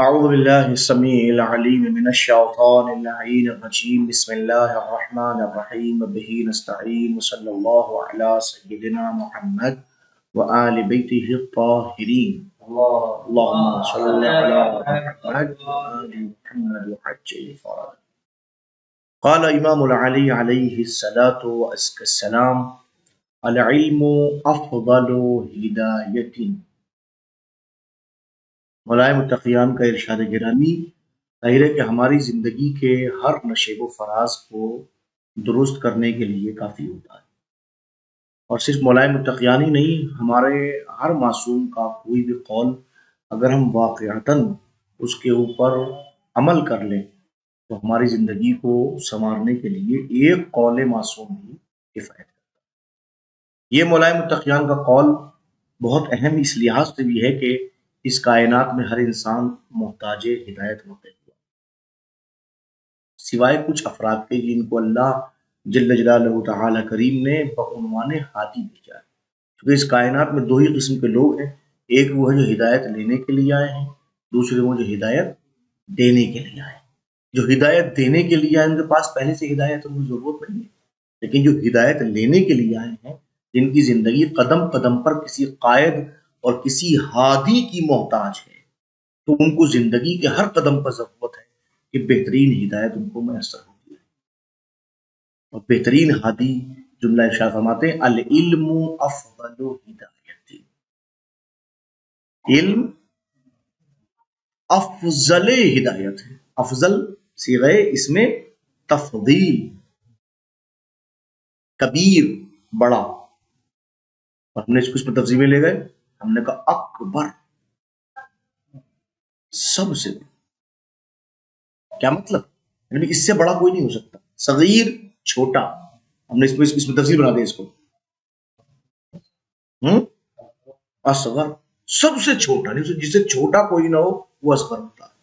أعوذ بالله السميع العليم من الشيطان اللعين الرجيم بسم الله الرحمن الرحيم به نستعين وصلى الله على سيدنا محمد وآل بيته الطاهرين اللهم صل على محمد وآل محمد وعجل فرجه. قال إمام العلي عليه الصلاة والسلام العلم أفضل هداية. مولائے متقیان کا ارشاد گرامی ظاہر ہے کہ ہماری زندگی کے ہر نشیب و فراز کو درست کرنے کے لیے کافی ہوتا ہے، اور صرف مولائے متقیان ہی نہیں، ہمارے ہر معصوم کا کوئی بھی قول اگر ہم واقعتاً اس کے اوپر عمل کر لیں تو ہماری زندگی کو سنوارنے کے لیے ایک قول معصوم ہی کفایت کرتا ہے۔ یہ مولائے متقیان کا قول بہت اہم اس لحاظ سے بھی ہے کہ اس کائنات میں ہر انسان محتاج ہدایت ہوتے ہوا، سوائے کچھ افراد کے جن کو اللہ جل جلالہ تعالی کریم نے بعنوان ہادی بھیجا ہے۔ کیونکہ اس کائنات میں دو ہی قسم کے لوگ ہیں، ایک وہ ہے جو ہدایت لینے کے لیے آئے ہیں، دوسرے وہ جو ہدایت دینے کے لیے آئے ہیں۔ جو ہدایت دینے کے لیے آئے ان کے پاس پہلے سے ہدایت کی ضرورت نہیں ہے، لیکن جو ہدایت لینے کے لیے آئے ہیں، جن کی زندگی قدم قدم پر کسی قائد اور کسی ہادی کی محتاج ہے، تو ان کو زندگی کے ہر قدم پر ضرورت ہے کہ بہترین ہدایت ان کو میسر ہوتی ہے۔ اور بہترین ہادی جملہ ارشاد فرماتے ہیں العلم افضل ہدایت، علم افضل ہدایت ہے۔ افضل صیغہ اس میں تفضیل، کبیر بڑا، اور ہم نے اس میں تفضیلیں لے گئے، ہم نے کہا اکبر سب سے بڑا۔ کیا مطلب؟ یعنی اس سے بڑا کوئی نہیں ہو سکتا۔ صغیر چھوٹا، ہم نے اس میں تفصیل بنا دیا اس کو۔ اصغر سب سے چھوٹا، جس سے چھوٹا کوئی نہ ہو وہ اصغر ہوتا ہے،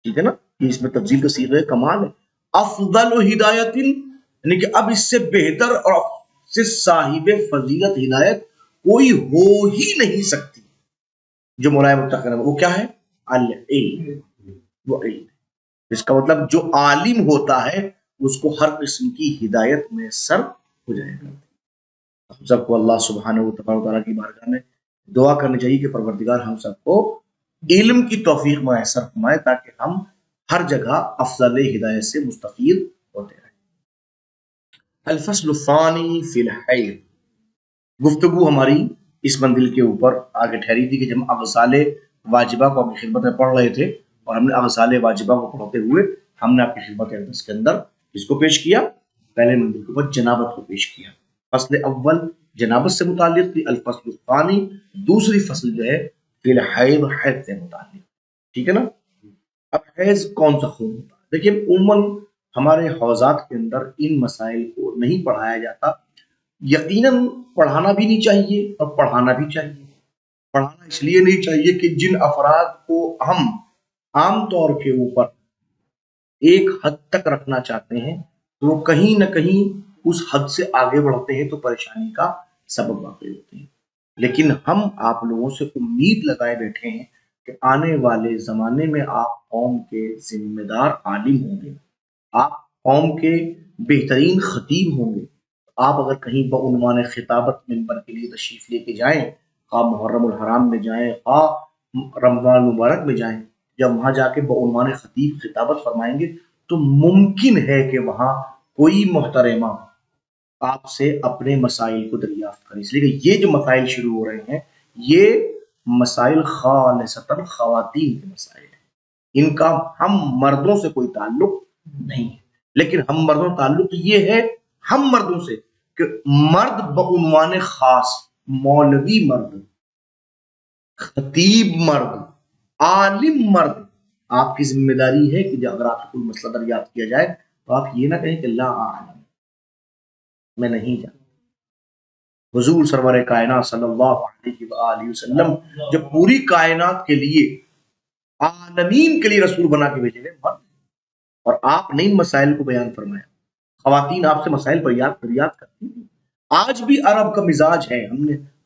ٹھیک ہے نا؟ یہ اس میں تفصیل کا صیغہ کمال ہے۔ افضل ہدایت یعنی کہ اب اس سے بہتر اور سے صاحب فضیلت ہدایت کوئی ہو ہی نہیں سکتی۔ جو مولائے متقی وہ کیا ہے؟ العلم، وہ علم۔ اس کا مطلب جو عالم ہوتا ہے اس کو ہر قسم کی ہدایت میسر ہو جائے گا۔ ہم سب کو اللہ سبحانہ و تعالیٰ کی بارگاہ میں دعا کرنی چاہیے کہ پروردگار ہم سب کو علم کی توفیق میسر فرمائے تاکہ ہم ہر جگہ افضل ہدایت سے مستفید ہوتے رہیں۔ الفصل الثانی فی الحیض، گفتگو ہماری اس منزل کے اوپر آگے ٹھہری تھی کہ جب ہم اغسال واجبہ کو اپنی خدمت میں پڑھ رہے تھے، اور ہم نے اغسال واجبہ کو پڑھتے ہوئے ہم نے اپنی خدمت اقدس کے اندر اس کو پیش کیا، پہلے منزل کے اوپر جنابت کو پیش کیا۔ فصل اول جنابت سے متعلق تھی، الفصل الثانی دوسری فصل جو ہے فی الحیض، حیض سے متعلق، ٹھیک ہے نا؟ اب حیض کون سا خون ہوتا ہے؟ دیکھیے عموماً ہمارے حوزات کے اندر ان مسائل کو نہیں پڑھایا جاتا، یقیناً پڑھانا بھی نہیں چاہیے اور پڑھانا بھی چاہیے۔ پڑھانا اس لیے نہیں چاہیے کہ جن افراد کو ہم عام طور کے اوپر ایک حد تک رکھنا چاہتے ہیں تو وہ کہیں نہ کہیں اس حد سے آگے بڑھتے ہیں تو پریشانی کا سبب واقع ہوتے ہیں۔ لیکن ہم آپ لوگوں سے امید لگائے بیٹھے ہیں کہ آنے والے زمانے میں آپ قوم کے ذمہ دار عالم ہوں گے، آپ قوم کے بہترین خطیب ہوں گے۔ آپ اگر کہیں بعنوان خطابت منبر کے لیے تشریف لے کے جائیں، خواہ محرم الحرام میں جائیں، خواہ رمضان مبارک میں جائیں، جب وہاں جا کے بعنوان خطیب خطابت فرمائیں گے تو ممکن ہے کہ وہاں کوئی محترمہ آپ سے اپنے مسائل کو دریافت کرے، اس لیے کہ یہ جو مسائل شروع ہو رہے ہیں یہ مسائل خالصتاً خواتین کے مسائل ہیں، ان کا ہم مردوں سے کوئی تعلق نہیں ہے۔ لیکن ہم مردوں تعلق یہ ہے ہم مردوں سے کہ مرد بعنوان خاص، مولوی مرد، خطیب مرد، عالم مرد، آپ کی ذمہ داری ہے کہ اگر آپ کو کوئی مسئلہ دریافت کیا جائے تو آپ یہ نہ کہیں کہ لا اعلم، میں نہیں جانتا۔ حضور سرور کائنات صلی اللہ علیہ وآلہ وسلم جب پوری کائنات کے لیے عالمین کے لیے رسول بنا کے بھیجے گئے مرد، اور آپ نے ان مسائل کو بیان فرمایا، خواتین آپ سے مسائل دریافت کرتی تھی۔ آج بھی عرب کا مزاج ہے،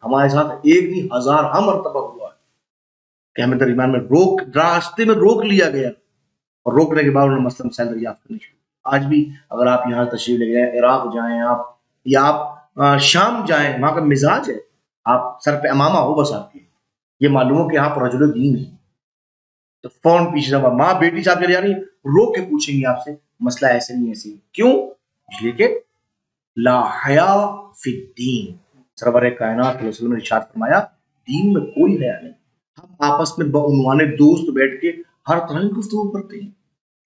ہمارے ساتھ ایک نہیں ہزارہ مرتبہ ہوا ہے کہ ہمیں درمیان میں راستے میں روک لیا گیا، اور روکنے کے بعد انہوں نے مسئلہ مسائل دریافت کرنے شروع. آج بھی اگر آپ یہاں تشریف لے جائیں، عراق جائیں آپ، یا آپ شام جائیں، وہاں کا مزاج ہے آپ سر پہ امامہ ہو بس آپ کے، یہ معلوم ہو کہ آپ رجل دین ہے، تو فون پیچھے سے ماں بیٹی صاحب چلی جا رہی ہے، روک کے پوچھیں گے آپ سے مسئلہ ایسے نہیں ایسے. کیوں؟ اس لیے کہ لا حیا فی الدین، سرور کائنات علیہ وسلم نے ارشاد فرمایا دین میں کوئی حیا نہیں. ہم آپس میں بعنوان دوست بیٹھ کے ہر طرح کی گفتگو کرتے ہیں،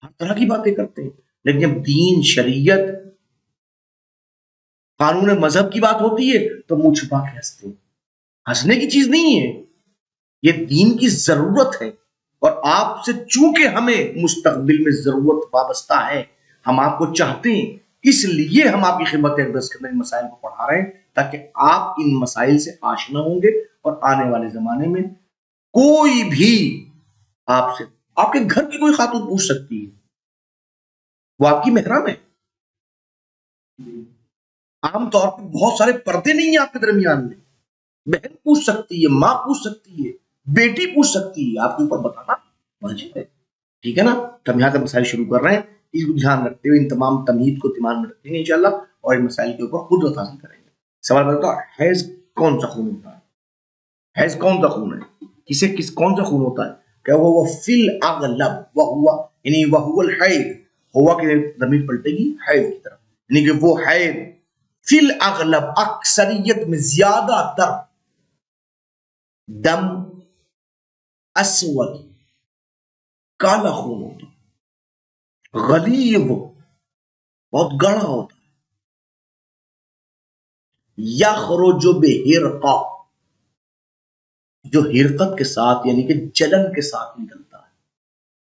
ہر طرح کی باتیں کرتے ہیں، لیکن جب دین، شریعت، قانون مذہب کی بات ہوتی ہے تو منہ چھپا کے ہنستے ہیں. ہنسنے کی چیز نہیں ہے، یہ دین کی ضرورت ہے، اور آپ سے چونکہ ہمیں مستقبل میں ضرورت وابستہ ہے، ہم آپ کو چاہتے ہیں، اس لیے ہم آپ کی خدمت اقدس کے اندر ان مسائل کو پڑھا رہے ہیں، تاکہ آپ ان مسائل سے آشنا ہوں گے، اور آنے والے زمانے میں کوئی بھی آپ سے، آپ کے گھر کی کوئی خاتون پوچھ سکتی ہے، وہ آپ کی محرم ہے. عام طور پہ بہت سارے پردے نہیں ہیں آپ کے درمیان میں، بہن پوچھ سکتی ہے، ماں پوچھ سکتی ہے، بیٹی پوچھ سکتی ہے، آپ کے اوپر بتانا واجب ہے. ٹھیک ہے نا؟ تو ہم یہاں سے مسائل شروع کر رہے ہیں، اس کو دھیان رکھتے ہوئے ان تمام تمہید کو دماغ میں رکھیں گے انشاءاللہ، اور ان مسائل کے اوپر قدرت حاصل کریں گے. سوال بتاتا ہے حیض کون سا خون ہوتا ہے؟ حیض کون سا خون ہے؟ کون سا خون ہوتا ہے؟ کہ وہ فی الاغلب وہ یعنی وہ الحیض، ہوا کی ضمیر پلٹے گی حیض کی طرف، یعنی کہ وہ حیض فی الاغلب اکثریت میں زیادہ تر دم اسود کالا خون ہوتا ہے، غلیظ بہت گاڑھا ہوتا ہے، یخرج بحرقہ جو حرقت کے ساتھ یعنی کہ جلن کے ساتھ نکلتا ہے.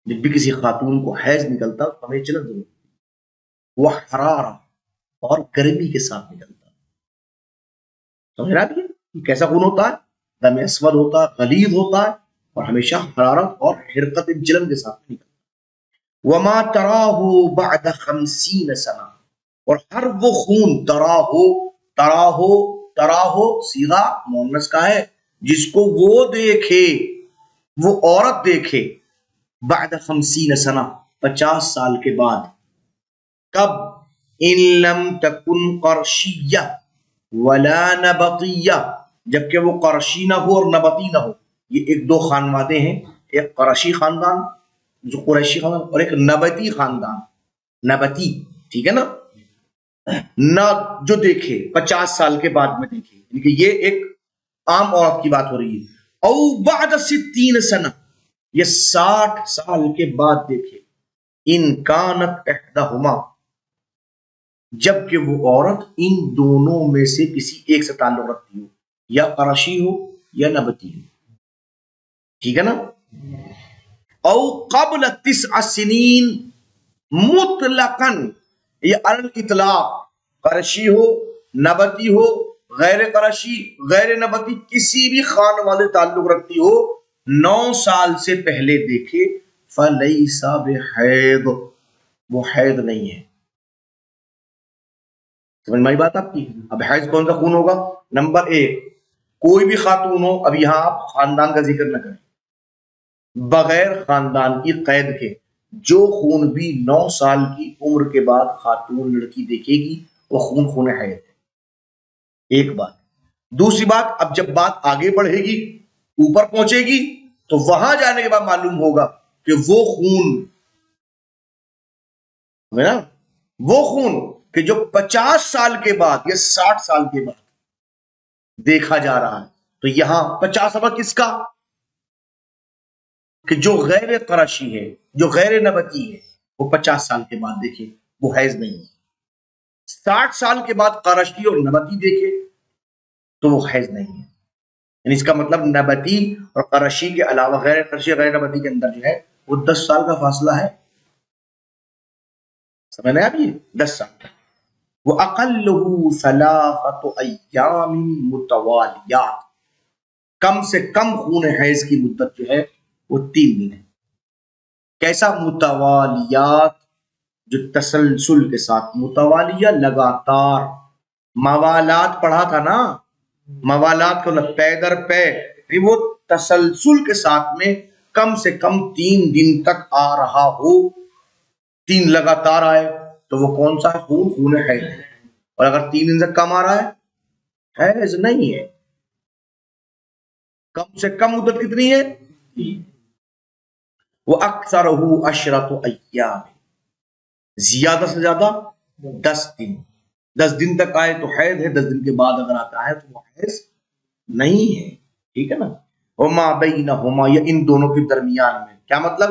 جب بھی کسی خاتون کو حیض نکلتا ہے تو ہمیں جلن ضرور، وہ حرارہ اور گرمی کے ساتھ نکلتا ہے. سمجھ رہا ہے یہ کیسا خون ہوتا ہے؟ دم اسود ہوتا ہے، غلیظ ہوتا ہے، اور ہمیشہ حرارت اور حرقت جلن کے ساتھ نکلتا ہے. وما تراہ بعد 50 سنہ، اور ہر وہ خون تراہو صیغہ مؤنث کا ہے، جس کو وہ دیکھے، وہ عورت دیکھے، بعد 50 سنہ 50 سال کے بعد. کب؟ ان لم تکن قرشیہ ولا نبطیہ، جبکہ وہ قرشی نہ ہو اور نبطی نہ ہو. یہ ایک دو خانوادے ہیں، ایک قرشی خاندان جو قریشی خاندان، اور ایک نبتی خاندان، نبتی. ٹھیک ہے نا؟ نہ جو دیکھے 50 سال کے بعد میں دیکھے، یعنی کہ یہ ایک عام عورت کی بات ہو رہی ہے. او بعد 60 سنہ، یہ 60 سال کے بعد دیکھے. ان کانت احدہما، جبکہ وہ عورت ان دونوں میں سے کسی ایک سے تعلق رکھتی ہو، یا قرشی ہو یا نبتی ہو. ٹھیک ہے نا؟ او قبل 9 سنین مطلقاً، یہ الاطلاق، قرشی ہو، نبتی ہو، غیر قرشی، غیر نبتی، کسی بھی خان والے تعلق رکھتی ہو، 9 سال سے پہلے دیکھے، فلیس بحیض، وہ حیض نہیں ہے. سمجھ میں آئی بات آپ کی؟ اب حیض کون سا خون ہوگا؟ نمبر 1، کوئی بھی خاتون ہو، اب یہاں آپ خاندان کا ذکر نہ کریں، بغیر خاندان کی قید کے جو خون بھی 9 سال کی عمر کے بعد خاتون لڑکی دیکھے گی وہ خون حیض ہے. ایک بات. دوسری بات، اب جب بات آگے بڑھے گی، اوپر پہنچے گی، تو وہاں جانے کے بعد معلوم ہوگا کہ وہ خون کہ جو 50 سال کے بعد یا 60 سال کے بعد دیکھا جا رہا ہے، تو یہاں 50 سبق کس کا؟ کہ جو غیر قرشی ہے، جو غیر نبتی ہے، وہ 50 سال کے بعد دیکھے، وہ حیض نہیں ہے. 60 سال کے بعد قرشی اور نبتی دیکھے تو وہ حیض نہیں ہے. یعنی اس کا مطلب نبتی اور قرشی کے علاوہ غیر قرشی غیر نبتی کے اندر جو ہے وہ 10 سال کا فاصلہ ہے. سمجھ لیں آپ؟ یہ 10 سال کا. وَأَقَلُّهُ 3 أَيَّامٍ مُتَوَالِيَاتٍ، کم سے کم خون حیض کی مدت جو ہے وہ 3 دن ہے. کیسا متوالیات؟ جو تسلسل کے ساتھ، متوالیہ لگاتار. موالات پڑھا تھا نا، موالات کو پے در پے، وہ تسلسل کے ساتھ میں کم سے کم 3 دن تک آ رہا ہو، 3 لگاتار آئے تو وہ کون سا ہے؟ خون حیض ہے۔ اور اگر 3 دن سے کم آ رہا ہے، حیض نہیں ہے۔ کم سے کم مدت کتنی ہے؟ وہ اکثرہ عشرۃ ایام، زیادہ سے زیادہ 10 دن۔ 10 دن تک آئے تو حیض ہے، 10 دن کے بعد اگر آتا ہے تو وہ حیض نہیں ہے، ٹھیک ہے نا۔ وما بینہما، یا ان دونوں کے درمیان میں، کیا مطلب؟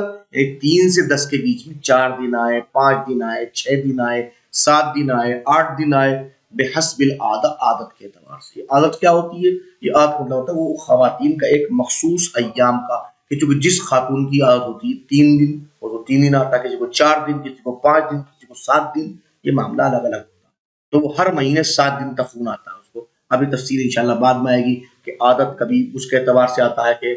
3 سے 10 کے بیچ میں 4 دن آئے، 5 دن آئے، 6 دن آئے، 7 دن آئے، 8 دن آئے، بحسب العادہ، عادت کے اعتبار سے۔ عادت کیا ہوتی ہے؟ یہ عادت مطلب ہوتا ہے وہ خواتین کا ایک مخصوص ایام کا، کہ چونکہ جس خاتون کی عادت ہوتی ہے 3 دن، اور وہ 3 دن آتا ہے، کسی کو 4 دن، کسی کو 5 دن، کسی کو 7 دن، یہ معاملہ الگ الگ ہوتا ہے۔ تو وہ ہر مہینے 7 دن تک خون آتا ہے اس کو۔ ابھی تفصیل انشاءاللہ بعد میں آئے گی کہ عادت کبھی اس کے اعتبار سے آتا ہے کہ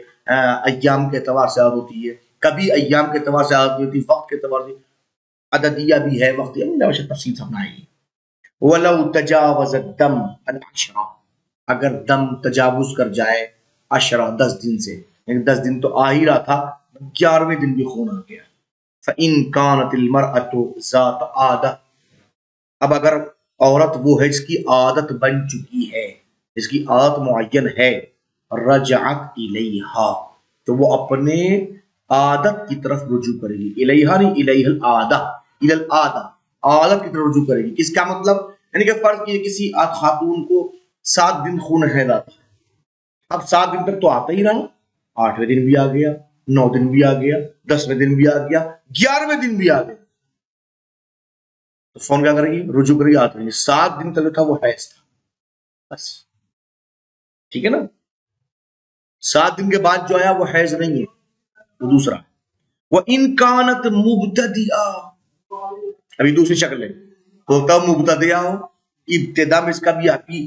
ایام کے اعتبار سے عادت ہوتی ہے، کبھی ایام کے اعتبار سے عادت ہوتی ہے، وقت کے اعتبار سے عددیہ بھی ہے، وقتیہ بھی، تفصیل سمجھ آئے گی۔ وَلَوْ تَجَاوَزَ الدَّمُ الْعَشْرَةَ، اگر دم تجاوز کر جائے 10 دن سے، یعنی 10 دن تو آ ہی رہا تھا، 11ویں دن بھی خون آ گیا۔ فَإِنْ كَانَتِ الْمَرْأَةُ ذَاتَ عَادَةٍ، اب اگر عورت وہ ہے جس کی عادت بن چکی ہے، جس کی عادت معین ہے، رجعت الیہا، تو وہ اپنے عادت کی طرف رجوع کرے گی۔ الیہا نہیں، الیہ العادہ، الی العادہ، عادت کی طرف رجوع کرے گی۔ کس کا مطلب؟ یعنی کہ فرض کیجیے کسی خاتون کو 7 دن خون حیض آتا ہے، اب 7 دن تک تو آتا ہی رہا، 8ویں دن بھی آ گیا، 9 دن بھی آ گیا، 10ویں دن بھی آ گیا، 11ویں دن بھی آ گیا، تو فون کیا کرے گی؟ رجوع کرے گی آتا نہیں۔ 7 دن تک تھا وہ حیض تھا بس، ٹھیک ہے نا۔ 7 دن کے بعد جو آیا وہ حیض نہیں ہے، وہ دوسرا۔ وَإِنْ كَانَتْ مُبْتَدِئَةً، ابھی دوسری شکل ہے، ہوتا مبتدیہ ہو، ابتدا میں اس کا بھی آپ کی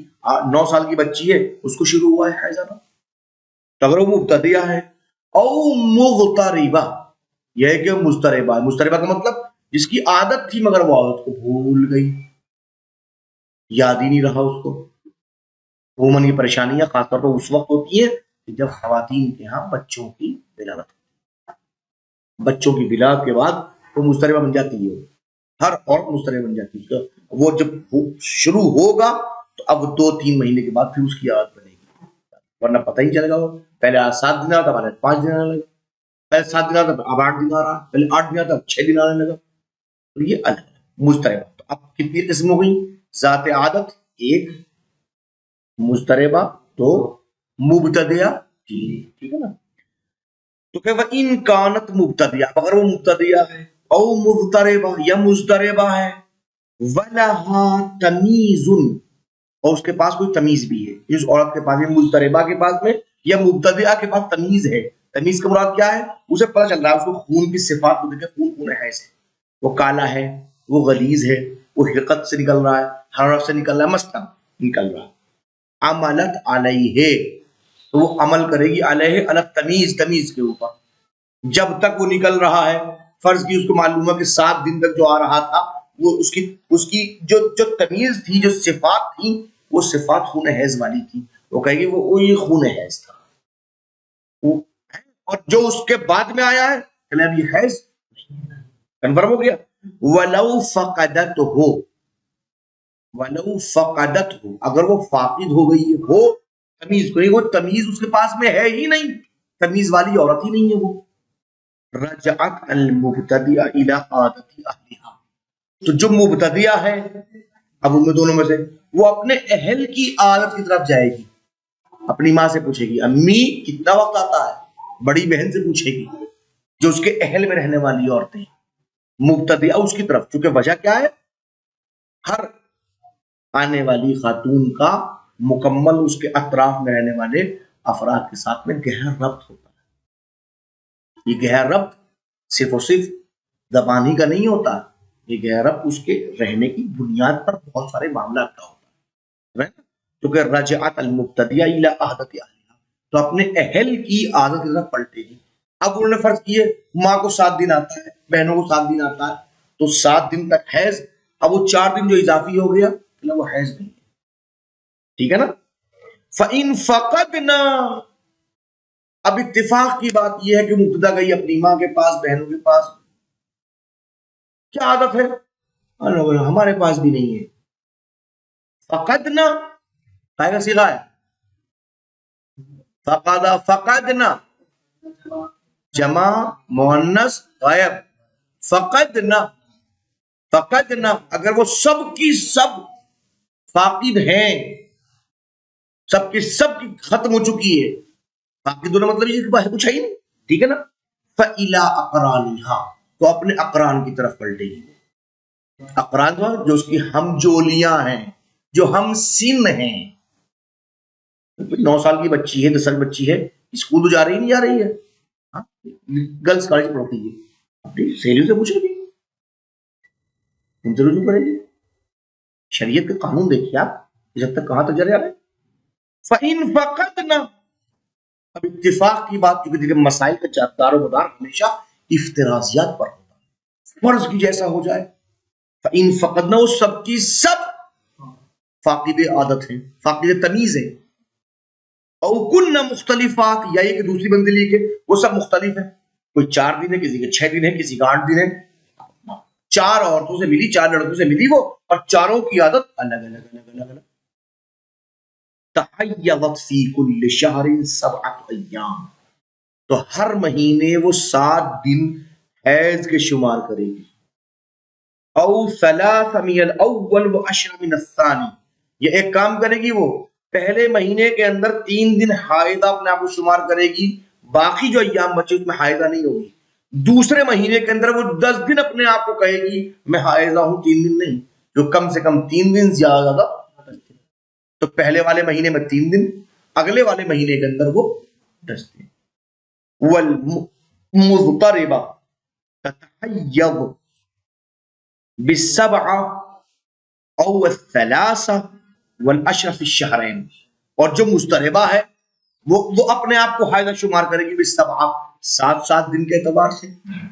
9 سال کی بچی ہے، اس کو شروع ہوا ہے حیض آنا، تو اگر وہ مبتدیہ ہے، او مغتربہ، یہ ہے کہ مضطربہ، مضطربہ کا مطلب جس کی عادت تھی مگر وہ عادت کو بھول گئی، یاد ہی نہیں رہا اس کو۔ عموماً یہ پریشانیاں خاص طور پر اس وقت ہوتی ہے جب خواتین کے ہاں بچوں کی ولادت ہوتی ہے، بچوں کی ولادت کے بعد وہ مضطربہ بن جاتی ہے، ہر عورت مضطربہ بن جاتی ہے۔ وہ جب شروع ہوگا تو اب 2-3 مہینے کے بعد پھر اس کی عادت بنے گی، ورنہ پتہ ہی چلے گا۔ وہ پہلے 7 دن آتا، پہلے 5 دن آنے لگا، پہلے 7 دن آتا اب 8 دن آ رہا، پہلے 8 دن آتا 6 دن آنے لگا، تو یہ الگ مضطربہ۔ تو اب کتنی قسم ہو گئی؟ ذات عادت 1، مضطربہ 2، مبتدیہ 3، ٹھیک ہے نا۔ تو کہ وَإِنْ كَانَتْ مُبْتَدِيَةً، اگر وہ مبتدیہ ہے، او مضطربہ یا مضطربہ ہے، وَلَهَا تَمِيزٌ، اور اس کے پاس کوئی تمیز بھی ہے، اس عورت کے پاس، مضطربہ کے پاس میں یا مبتدیہ کے پاس تمیز ہے۔ تمیز کا مراد کیا ہے؟ اسے پتہ چل رہا ہے، اس کو خون کی صفات کو دیکھے، خون حیض ہے، وہ کالا ہے، وہ غلیظ ہے، وہ حرقت سے نکل رہا ہے، حرارت سے نکل رہا ہے، مثلا نکل رہا ہے۔ عملت علیہ، تو وہ عمل کرے گی، علیہ الگ تمیز، تمیز کے اوپر، جب تک وہ نکل رہا ہے۔ فرض کی اس کو معلوم ہے کہ 7 دن تک جو آ رہا تھا، وہ اس کی جو تمیز تھی، جو صفات تھی، وہ صفات خون حیض والی تھی، وہ کہے گی وہ یہ خون حیض تھا۔ اور جو اس کے بعد میں آیا ہے کہ اب یہ حیض کنفرم ہو گیا۔ وَلَوْ فَقَدَتْهُ، وَلَوْ فَقَدَتْهُ، اگر وہ فاقد ہو گئی ہے، وہ تمیز کوئی، وہ تمیز اس کے پاس میں ہے ہی نہیں، تمیز والی عورت ہی نہیں ہے وہ، رجعت المبتدیہ الی عادت اہلہا، تو جو مبتدیہ ہے، اب ان میں دونوں میں سے وہ اپنے اہل کی عادت کی طرف جائے گی، اپنی ماں سے پوچھے گی امی کتنا وقت آتا ہے، بڑی بہن سے پوچھے گی، جو اس کے اہل میں رہنے والی عورتیں، مبتدیہ اس کی طرف، چونکہ وجہ کیا ہے؟ ہر آنے والی خاتون کا مکمل اس کے اطراف میں رہنے والے افراد کے ساتھ میں گہرا ربط ہوتا ہے۔ یہ گہرا ربط صرف اور صرف زبانی کا نہیں ہوتا، یہ گہرا ربط اس کے رہنے کی بنیاد پر بہت سارے معاملات کا ہوتا ہے، کیونکہ رجعت المبتدیہ الی عادت اہلہا، تو اپنے اہل کی عادت کی طرف پلٹے گی۔ اب انہوں نے فرض کیے ماں کو 7 دن آتا ہے، بہنوں کو 7 دن آتا ہے، تو 7 دن تک حیض، اب وہ 4 دن جو اضافی ہو گیا وہ حیض نہیں ہے، ٹھیک ہے نا۔ فَإِن فَقَدْنَا، اب اتفاق کی بات یہ ہے کہ مبتدا گئی اپنی ماں کے پاس، بہنوں کے پاس، کیا عادت ہے؟ ہمارے پاس بھی نہیں ہے. فقدنا آئے گا سیدھا ہے، فقدنا جمع مؤنث غائب، فقدنا اگر وہ سب کی سب فاقد ہیں، سب کی ختم ہو چکی ہے، فاقد ہونا مطلب یہ کہ کچھ ہے ہی نہیں، ٹھیک ہے نا. فَإِلَىٰ أَقْرَانِهَا تو اپنے اقران کی طرف پلٹے گی. اقران جو اس کی ہم جولیاں ہیں، جو ہم سن ہیں. 9 سال کی بچی ہے، 10 سال کی بچی ہے، اسکول تو جا رہی نہیں جا رہی ہے، گرلس کالج پڑھتی ہے، اپنی سہیلیوں سے پوچھے گی، تم سے رجوع کرے گی. شریعت کے قانون دیکھیے آپ اس حد تک کہاں تک جا رہے ہیں. فَإِن فَقَدْنَا اب اتفاق کی بات، کیونکہ دیکھیں مسائل کا دار و مدار ہمیشہ افتراضیات پر ہوتا ہے، فرض کی جیسا ہو جائے. فَإِن فَقَدْنَا وہ سب کی سب فاقد عادت ہیں، فاقد تمیز ہیں. او کن مختلفات یا یہ کہ دوسری بندی لی کہ وہ سب مختلف ہیں، کوئی 4 دن ہے، کسی کے 6 دن ہے، کسی کا 8 دن ہے. 4 عورتوں سے ملی، 4 لڑکوں سے ملی وہ، اور چاروں کی عادت الگ الگ. تحیضت فی کل شہر 7 ایام تو ہر مہینے وہ 7 دن حیض کے شمار کرے گی. او 3 من الاول و10 من الثانی یہ ایک کام کرے گی، وہ پہلے مہینے کے اندر 3 دن حائضہ اپنے آپ کو شمار کرے گی، باقی جو ایام بچے اس میں حائضہ نہیں ہوگی. دوسرے مہینے کے اندر وہ 10 دن اپنے آپ کو کہے گی میں حائضہ ہوں، 3 دن نہیں، جو کم سے کم 3 دن زیادہ. تو پہلے والے مہینے میں 3 دن، اگلے والے مہینے کے اندر وہ 10 دن. والمضطربہ تتحیض بالسبع او الثلاثہ والعشر فی الشہرین اور جو مضطربہ ہے وہ اپنے آپ کو حائضہ شمار کرے گی بالسبع 7 دن کے اعتبار سے،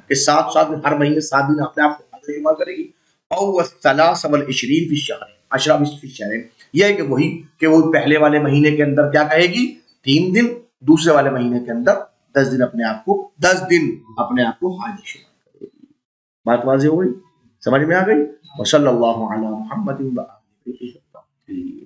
کہ 7 دن ہر مہینے 7 دن اپنے آپ کو حائضہ شمار کرے گی. او الثلاثہ والعشرین فی الشہرین 10 فی الشہرین یہ ہے کہ وہی کہ وہ پہلے والے مہینے کے اندر کیا کہے گی 3 دن، دوسرے والے مہینے کے اندر 10 دن اپنے آپ کو حائض شمار کرے گی. بات واضح ہو گئی، سمجھ میں آ گئی. وصلی اللہ علی محمد و آلہ